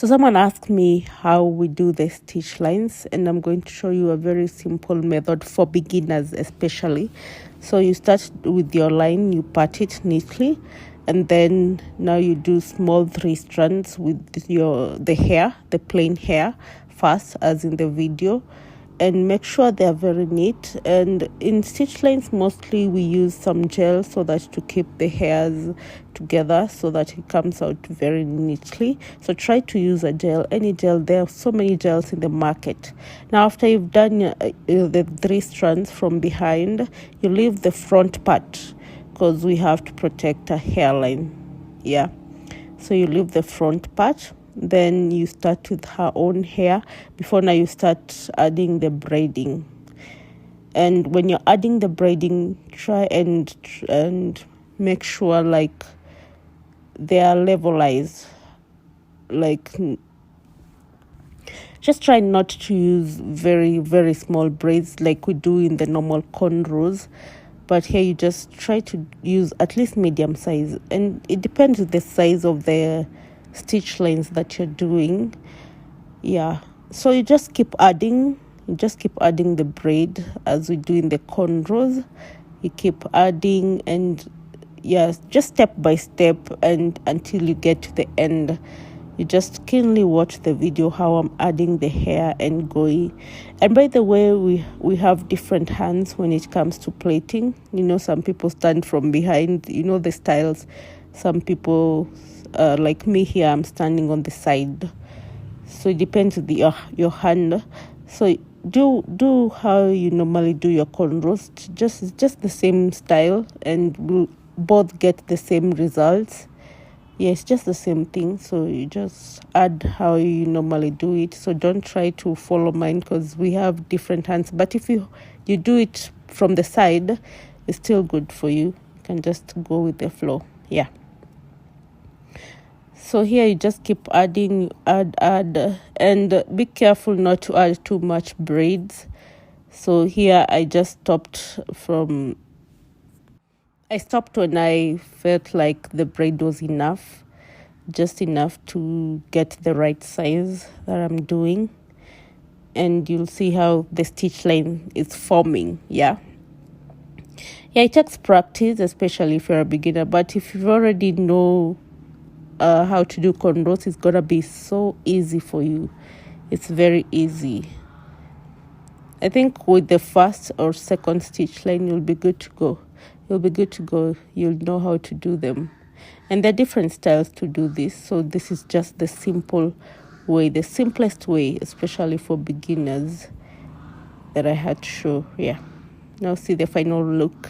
So someone asked me how we do the stitch lines, and I'm going to show you a very simple method for beginners especially. So you start with your line, you part it neatly, and then now you do small 3 strands with the plain hair first, as in the video, and make sure they are very neat. And in stitch lines mostly we use some gel so that to keep the hairs together so that it comes out very neatly. So try to use a gel, any gel. There are so many gels in the market. Now after you've done the 3 strands from behind, you leave the front part because we have to protect a hairline. So you leave the front part, then you start with her own hair. Before now you start adding the braiding, and when you're adding the braiding, try and make sure like they are levelized. Like, just try not to use very, very small braids like we do in the normal cornrows, but here you just try to use at least medium size, and it depends on the size of the stitch lines that you're doing. So you just keep adding the braid as we do in the cornrows. You keep adding, and just step by step, and until you get to the end. You just keenly watch the video how I'm adding the hair and going. And by the way, we have different hands when it comes to plaiting. Some people stand from behind, the styles. Some people, like me here, I'm standing on the side. So it depends on your hand. So do how you normally do your cornrows. Just the same style, and we'll both get the same results. It's just the same thing. So you just add how you normally do it. So don't try to follow mine because we have different hands. But if you do it from the side, it's still good for you. You can just go with the flow. So here you just keep adding, add, and be careful not to add too much braids. So here I just stopped when I felt like the braid was enough, just enough to get the right size that I'm doing. And you'll see how the stitch line is forming. It takes practice, especially if you're a beginner. But if you already know how to do cornrows, it's gonna be so easy for you. It's very easy. I think with the first or second stitch line, you'll be good to go. You'll know how to do them. And there are different styles to do this. So this is just the simple way, the simplest way, especially for beginners, that I had to show. Now see the final look.